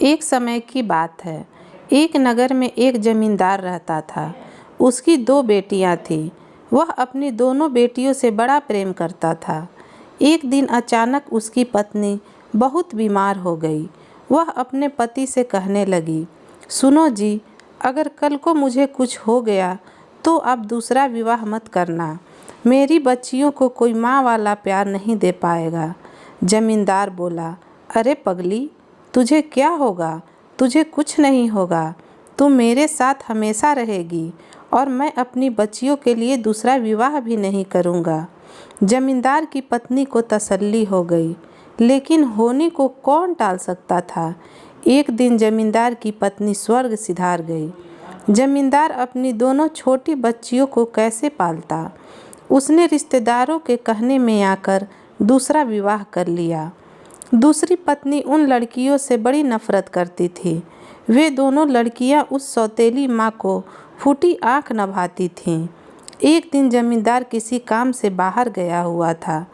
एक समय की बात है। एक नगर में एक जमींदार रहता था। उसकी दो बेटियां थीं। वह अपनी दोनों बेटियों से बड़ा प्रेम करता था। एक दिन अचानक उसकी पत्नी बहुत बीमार हो गई। वह अपने पति से कहने लगी, सुनो जी, अगर कल को मुझे कुछ हो गया तो अब दूसरा विवाह मत करना। मेरी बच्चियों को कोई माँ वाला प्यार नहीं दे पाएगा। जमींदार बोला, अरे पगली, तुझे क्या होगा? तुझे कुछ नहीं होगा। तू मेरे साथ हमेशा रहेगी और मैं अपनी बच्चियों के लिए दूसरा विवाह भी नहीं करूँगा। जमींदार की पत्नी को तसल्ली हो गई, लेकिन होने को कौन टाल सकता था। एक दिन जमींदार की पत्नी स्वर्ग सिधार गई। जमींदार अपनी दोनों छोटी बच्चियों को कैसे पालता? उसने रिश्तेदारों के कहने में आकर दूसरा विवाह कर लिया। दूसरी पत्नी उन लड़कियों से बड़ी नफरत करती थी। वे दोनों लड़कियां उस सौतेली माँ को फूटी आँख नभाती थीं। एक दिन जमींदार किसी काम से बाहर गया हुआ था।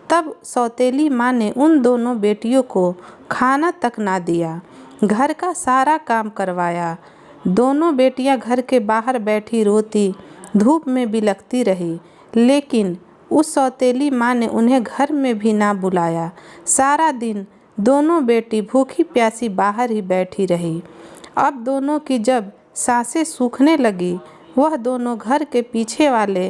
तब सौतेली माँ ने उन दोनों बेटियों को खाना तक ना दिया, घर का सारा काम करवाया। दोनों बेटियां घर के बाहर बैठी रोती, धूप में बिलखती रही, लेकिन उस सौतेली माँ ने उन्हें घर में भी ना बुलाया। सारा दिन दोनों बेटी भूखी प्यासी बाहर ही बैठी रही। अब दोनों की जब सांसें सूखने लगी, वह दोनों घर के पीछे वाले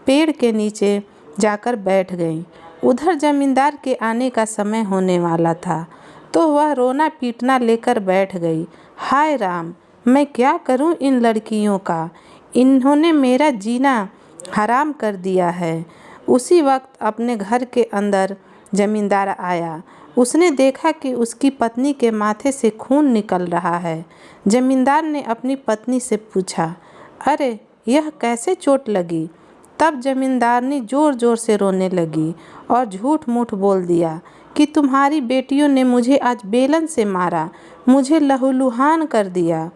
पेड़ के नीचे जाकर बैठ गईं। उधर जमींदार के आने का समय होने वाला था, तो वह रोना पीटना लेकर बैठ गई। हाय राम, मैं क्या करूं इन लड़कियों का? इन्होंने मेरा जीना हराम कर दिया है। उसी वक्त अपने घर के अंदर जमींदार आया। उसने देखा कि उसकी पत्नी के माथे से खून निकल रहा है। जमींदार ने अपनी पत्नी से पूछा, अरे यह कैसे चोट लगी? तब जमींदारनी ज़ोर ज़ोर से रोने लगी और झूठ मूठ बोल दिया कि तुम्हारी बेटियों ने मुझे आज बेलन से मारा, मुझे लहूलुहान कर दिया।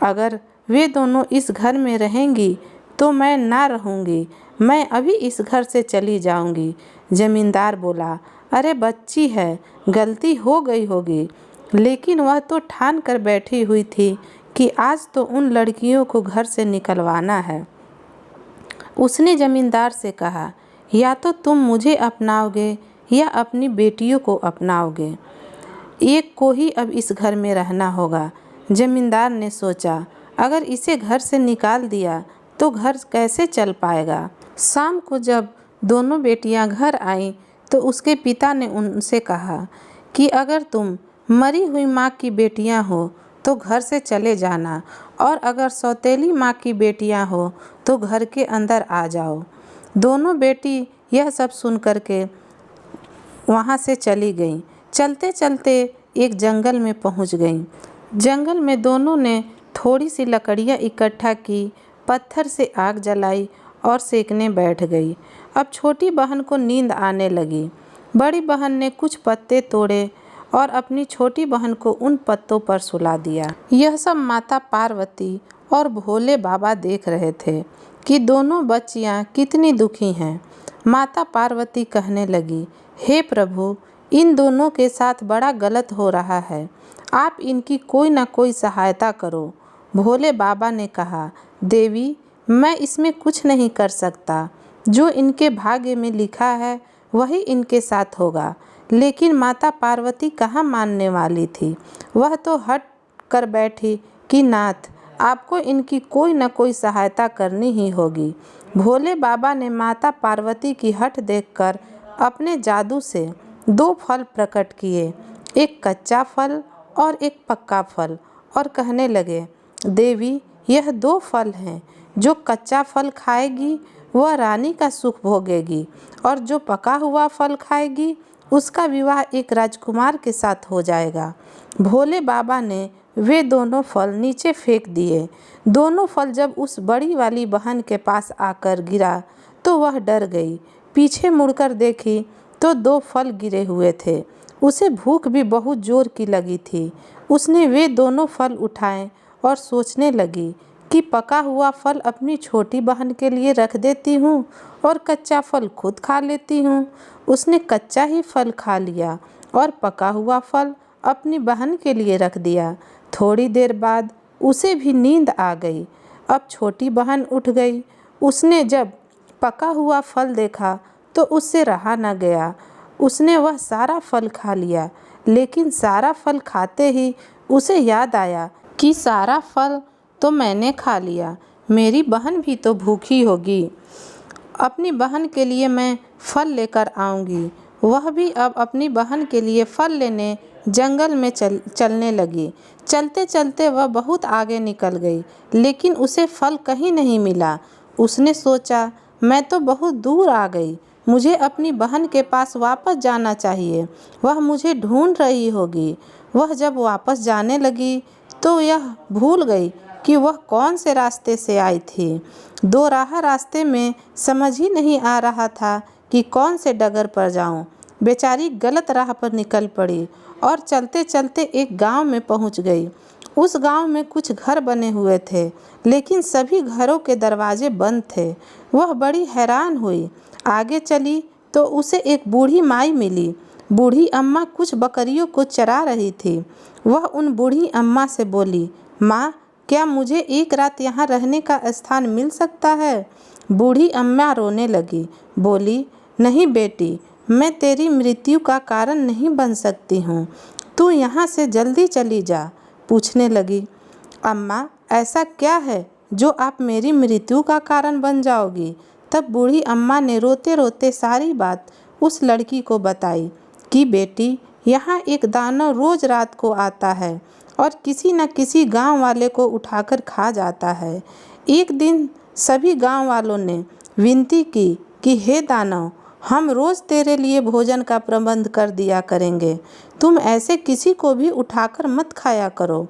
अगर वे दोनों इस घर में रहेंगी तो मैं ना रहूँगी, मैं अभी इस घर से चली जाऊँगी। जमींदार बोला, अरे बच्ची है, गलती हो गई होगी। लेकिन वह तो ठान कर बैठी हुई थी कि आज तो उन लड़कियों को घर से निकलवाना है। उसने जमींदार से कहा, या तो तुम मुझे अपनाओगे या अपनी बेटियों को अपनाओगे। एक को ही अब इस घर में रहना होगा। जमींदार ने सोचा, अगर इसे घर से निकाल दिया तो घर कैसे चल पाएगा। शाम को जब दोनों बेटियां घर आईं तो उसके पिता ने उनसे कहा कि अगर तुम मरी हुई माँ की बेटियां हो तो घर से चले जाना, और अगर सौतेली माँ की बेटियां हो तो घर के अंदर आ जाओ। दोनों बेटी यह सब सुन कर के वहाँ से चली गईं। चलते चलते एक जंगल में पहुँच गईं। जंगल में दोनों ने थोड़ी सी लकड़ियाँ इकट्ठा की, पत्थर से आग जलाई और सेकने बैठ गई। अब छोटी बहन को नींद आने लगी। बड़ी बहन ने कुछ पत्ते तोड़े और अपनी छोटी बहन को उन पत्तों पर सुला दिया। यह सब माता पार्वती और भोले बाबा देख रहे थे कि दोनों बच्चियां कितनी दुखी हैं। माता पार्वती कहने लगी, हे प्रभु, इन दोनों के साथ बड़ा गलत हो रहा है, आप इनकी कोई ना कोई सहायता करो। भोले बाबा ने कहा, देवी, मैं इसमें कुछ नहीं कर सकता। जो इनके भाग्य में लिखा है वही इनके साथ होगा। लेकिन माता पार्वती कहाँ मानने वाली थी। वह तो हट कर बैठी कि नाथ, आपको इनकी कोई न कोई सहायता करनी ही होगी। भोले बाबा ने माता पार्वती की हट देखकर अपने जादू से दो फल प्रकट किए, एक कच्चा फल और एक पक्का फल, और कहने लगे, देवी, यह दो फल हैं। जो कच्चा फल खाएगी वह रानी का सुख भोगेगी, और जो पका हुआ फल खाएगी उसका विवाह एक राजकुमार के साथ हो जाएगा। भोले बाबा ने वे दोनों फल नीचे फेंक दिए। दोनों फल जब उस बड़ी वाली बहन के पास आकर गिरा तो वह डर गई। पीछे मुड़कर देखी तो दो फल गिरे हुए थे। उसे भूख भी बहुत जोर की लगी थी। उसने वे दोनों फल उठाए और सोचने लगी कि पका हुआ फल अपनी छोटी बहन के लिए रख देती हूँ और कच्चा फल खुद खा लेती हूँ। उसने कच्चा ही फल खा लिया और पका हुआ फल अपनी बहन के लिए रख दिया। थोड़ी देर बाद उसे भी नींद आ गई। अब छोटी बहन उठ गई। उसने जब पका हुआ फल देखा तो उससे रहा न गया। उसने वह सारा फल खा लिया, लेकिन सारा फल खाते ही उसे याद आया कि सारा फल तो मैंने खा लिया, मेरी बहन भी तो भूखी होगी। अपनी बहन के लिए मैं फल लेकर आऊँगी। वह भी अब अपनी बहन के लिए फल लेने जंगल में चलने लगी। चलते चलते वह बहुत आगे निकल गई, लेकिन उसे फल कहीं नहीं मिला। उसने सोचा, मैं तो बहुत दूर आ गई, मुझे अपनी बहन के पास वापस जाना चाहिए, वह मुझे ढूंढ रही होगी। वह जब वापस जाने लगी तो यह भूल गई कि वह कौन से रास्ते से आई थी। दो राह रास्ते में समझ ही नहीं आ रहा था कि कौन से डगर पर जाऊं। बेचारी गलत राह पर निकल पड़ी और चलते चलते एक गांव में पहुंच गई। उस गांव में कुछ घर बने हुए थे, लेकिन सभी घरों के दरवाजे बंद थे। वह बड़ी हैरान हुई। आगे चली तो उसे एक बूढ़ी माई मिली। बूढ़ी अम्मा कुछ बकरियों को चरा रही थी। वह उन बूढ़ी अम्मा से बोली, माँ, क्या मुझे एक रात यहाँ रहने का स्थान मिल सकता है? बूढ़ी अम्मा रोने लगी, बोली, नहीं बेटी, मैं तेरी मृत्यु का कारण नहीं बन सकती हूँ, तू यहाँ से जल्दी चली जा। पूछने लगी, अम्मा, ऐसा क्या है जो आप मेरी मृत्यु का कारण बन जाओगी? तब बूढ़ी अम्मा ने रोते रोते सारी बात उस लड़की को बताई कि बेटी, यहाँ एक दानव रोज रात को आता है और किसी न किसी गांव वाले को उठाकर खा जाता है। एक दिन सभी गांव वालों ने विनती की कि हे दानव, हम रोज़ तेरे लिए भोजन का प्रबंध कर दिया करेंगे, तुम ऐसे किसी को भी उठाकर मत खाया करो।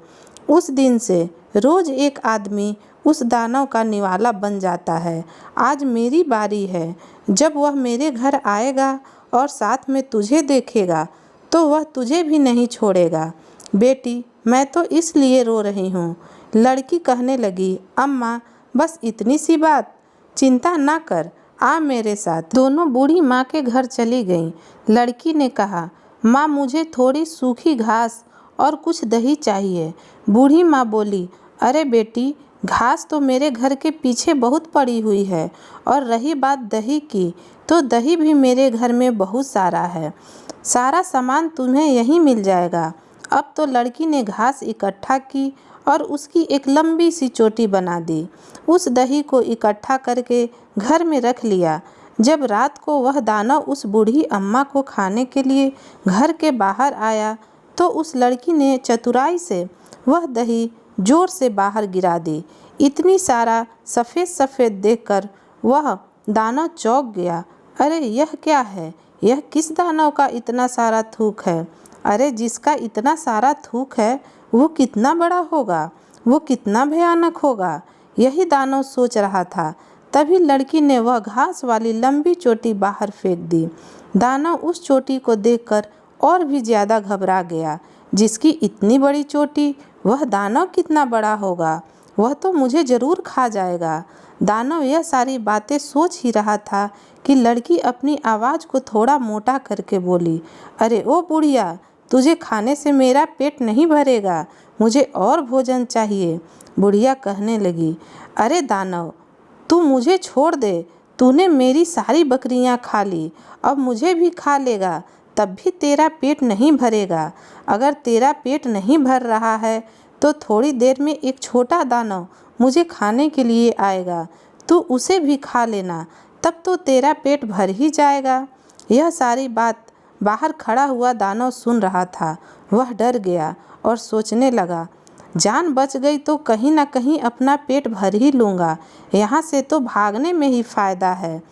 उस दिन से रोज़ एक आदमी उस दानव का निवाला बन जाता है। आज मेरी बारी है। जब वह मेरे घर आएगा और साथ में तुझे देखेगा तो वह तुझे भी नहीं छोड़ेगा। बेटी, मैं तो इसलिए रो रही हूँ। लड़की कहने लगी, अम्मा, बस इतनी सी बात, चिंता ना कर, आ मेरे साथ। दोनों बूढ़ी माँ के घर चली गईं। लड़की ने कहा, माँ, मुझे थोड़ी सूखी घास और कुछ दही चाहिए। बूढ़ी माँ बोली, अरे बेटी, घास तो मेरे घर के पीछे बहुत पड़ी हुई है, और रही बात दही की, तो दही भी मेरे घर में बहुत सारा है, सारा सामान तुम्हें यहीं मिल जाएगा। अब तो लड़की ने घास इकट्ठा की और उसकी एक लंबी सी चोटी बना दी। उस दही को इकट्ठा करके घर में रख लिया। जब रात को वह दानव उस बूढ़ी अम्मा को खाने के लिए घर के बाहर आया तो उस लड़की ने चतुराई से वह दही जोर से बाहर गिरा दी। इतनी सारा सफ़ेद सफ़ेद देखकर वह दानव चौंक गया। अरे यह क्या है? यह किस दानव का इतना सारा थूक है? अरे जिसका इतना सारा थूक है वो कितना बड़ा होगा, वो कितना भयानक होगा। यही दानव सोच रहा था। तभी लड़की ने वह घास वाली लंबी चोटी बाहर फेंक दी। दानव उस चोटी को देखकर और भी ज़्यादा घबरा गया। जिसकी इतनी बड़ी चोटी, वह दानव कितना बड़ा होगा, वह तो मुझे ज़रूर खा जाएगा। दानव यह सारी बातें सोच ही रहा था कि लड़की अपनी आवाज़ को थोड़ा मोटा करके बोली, अरे ओ बुढ़िया, तुझे खाने से मेरा पेट नहीं भरेगा, मुझे और भोजन चाहिए। बुढ़िया कहने लगी, अरे दानव, तू मुझे छोड़ दे, तूने मेरी सारी बकरियां खा ली, अब मुझे भी खा लेगा, तब भी तेरा पेट नहीं भरेगा। अगर तेरा पेट नहीं भर रहा है तो थोड़ी देर में एक छोटा दानव मुझे खाने के लिए आएगा, तू उसे भी खा लेना, तब तो तेरा पेट भर ही जाएगा। यह सारी बात बाहर खड़ा हुआ दानव सुन रहा था। वह डर गया और सोचने लगा, जान बच गई तो कहीं ना कहीं अपना पेट भर ही लूँगा, यहाँ से तो भागने में ही फ़ायदा है।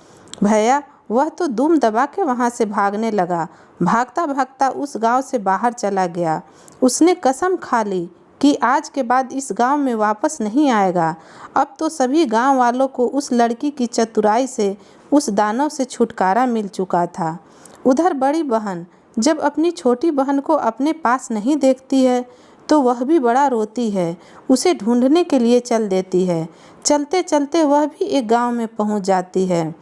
भैया, वह तो दुम दबा के वहाँ से भागने लगा। भागता भागता उस गांव से बाहर चला गया। उसने कसम खा ली कि आज के बाद इस गांव में वापस नहीं आएगा। अब तो सभी गांव वालों को उस लड़की की चतुराई से उस दानव से छुटकारा मिल चुका था। उधर बड़ी बहन जब अपनी छोटी बहन को अपने पास नहीं देखती है तो वह भी बड़ा रोती है, उसे ढूंढने के लिए चल देती है। चलते चलते वह भी एक गांव में पहुंच जाती है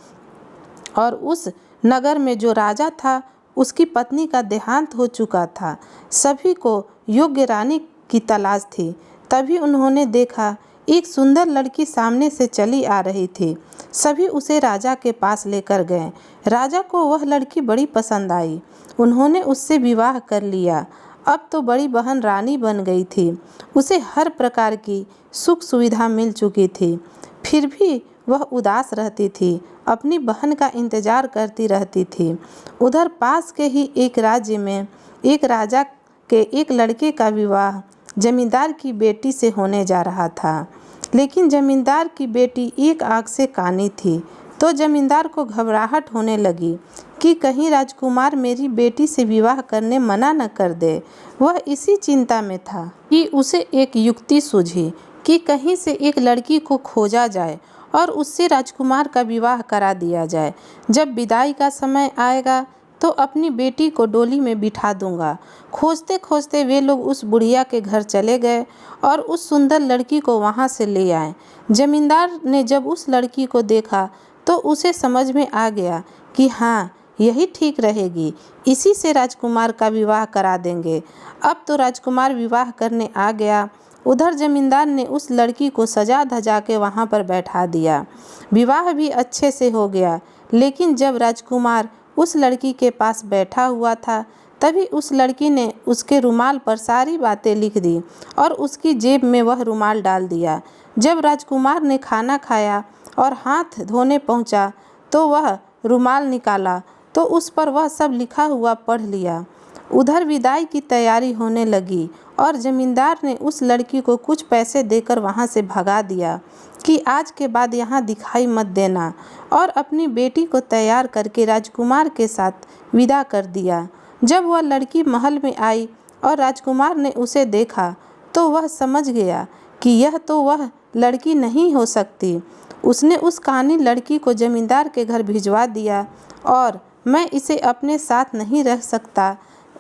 और उस नगर में जो राजा था उसकी पत्नी का देहांत हो चुका था। सभी को योग्य रानी की तलाश थी। तभी उन्होंने देखा एक सुंदर लड़की सामने से चली आ रही थी। सभी उसे राजा के पास लेकर गए। राजा को वह लड़की बड़ी पसंद आई। उन्होंने उससे विवाह कर लिया। अब तो बड़ी बहन रानी बन गई थी। उसे हर प्रकार की सुख सुविधा मिल चुकी थी। फिर भी वह उदास रहती थी, अपनी बहन का इंतजार करती रहती थी। उधर पास के ही एक राज्य में एक राजा के एक लड़के का विवाह जमींदार की बेटी से होने जा रहा था। लेकिन जमींदार की बेटी एक आंख से कानी थी। तो जमींदार को घबराहट होने लगी कि कहीं राजकुमार मेरी बेटी से विवाह करने मना न कर दे। वह इसी चिंता में था कि उसे एक युक्ति सूझी कि कहीं से एक लड़की को खोजा जाए और उससे राजकुमार का विवाह करा दिया जाए। जब विदाई का समय आएगा तो अपनी बेटी को डोली में बिठा दूंगा। खोजते खोजते वे लोग उस बुढ़िया के घर चले गए और उस सुंदर लड़की को वहां से ले आए। जमींदार ने जब उस लड़की को देखा तो उसे समझ में आ गया कि हाँ, यही ठीक रहेगी, इसी से राजकुमार का विवाह करा देंगे। अब तो राजकुमार विवाह करने आ गया। उधर जमींदार ने उस लड़की को सजा धजा के वहाँ पर बैठा दिया। विवाह भी अच्छे से हो गया। लेकिन जब राजकुमार उस लड़की के पास बैठा हुआ था तभी उस लड़की ने उसके रुमाल पर सारी बातें लिख दी और उसकी जेब में वह रुमाल डाल दिया। जब राजकुमार ने खाना खाया और हाथ धोने पहुंचा तो वह रुमाल निकाला तो उस पर वह सब लिखा हुआ पढ़ लिया। उधर विदाई की तैयारी होने लगी और जमींदार ने उस लड़की को कुछ पैसे देकर वहां से भगा दिया कि आज के बाद यहाँ दिखाई मत देना, और अपनी बेटी को तैयार करके राजकुमार के साथ विदा कर दिया। जब वह लड़की महल में आई और राजकुमार ने उसे देखा तो वह समझ गया कि यह तो वह लड़की नहीं हो सकती। उसने उस कानी लड़की को जमींदार के घर भिजवा दिया और मैं इसे अपने साथ नहीं रह सकता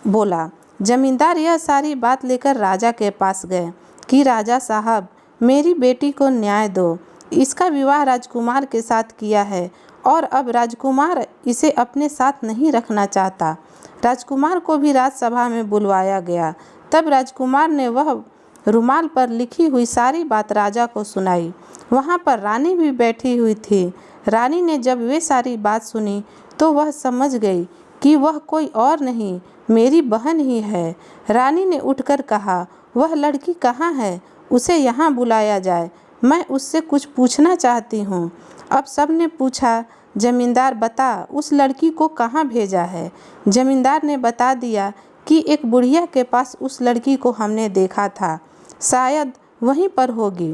बोला। जमींदार यह सारी बात लेकर राजा के पास गए कि राजा साहब, मेरी बेटी को न्याय दो। इसका विवाह राजकुमार के साथ किया है और अब राजकुमार इसे अपने साथ नहीं रखना चाहता। राजकुमार को भी राजसभा में बुलवाया गया। तब राजकुमार ने वह रुमाल पर लिखी हुई सारी बात राजा को सुनाई। वहाँ पर रानी भी बैठी हुई थी। रानी ने जब वे सारी बात सुनी तो वह समझ गई कि वह कोई और नहीं, मेरी बहन ही है। रानी ने उठकर कहा, वह लड़की कहाँ है? उसे यहाँ बुलाया जाए, मैं उससे कुछ पूछना चाहती हूँ। अब सब ने पूछा, जमींदार बता, उस लड़की को कहाँ भेजा है? जमींदार ने बता दिया कि एक बुढ़िया के पास उस लड़की को हमने देखा था, शायद वहीं पर होगी।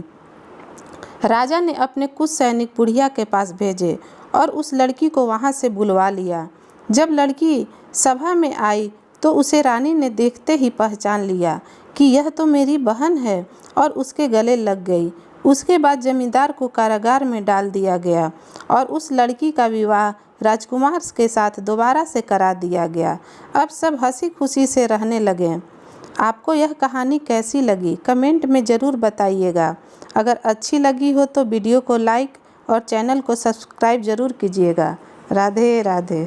राजा ने अपने कुछ सैनिक बुढ़िया के पास भेजे और उस लड़की को वहाँ से बुलवा लिया। जब लड़की सभा में आई तो उसे रानी ने देखते ही पहचान लिया कि यह तो मेरी बहन है और उसके गले लग गई। उसके बाद जमींदार को कारागार में डाल दिया गया और उस लड़की का विवाह राजकुमार के साथ दोबारा से करा दिया गया। अब सब हंसी खुशी से रहने लगे। आपको यह कहानी कैसी लगी कमेंट में ज़रूर बताइएगा। अगर अच्छी लगी हो तो वीडियो को लाइक और चैनल को सब्सक्राइब ज़रूर कीजिएगा। राधे राधे।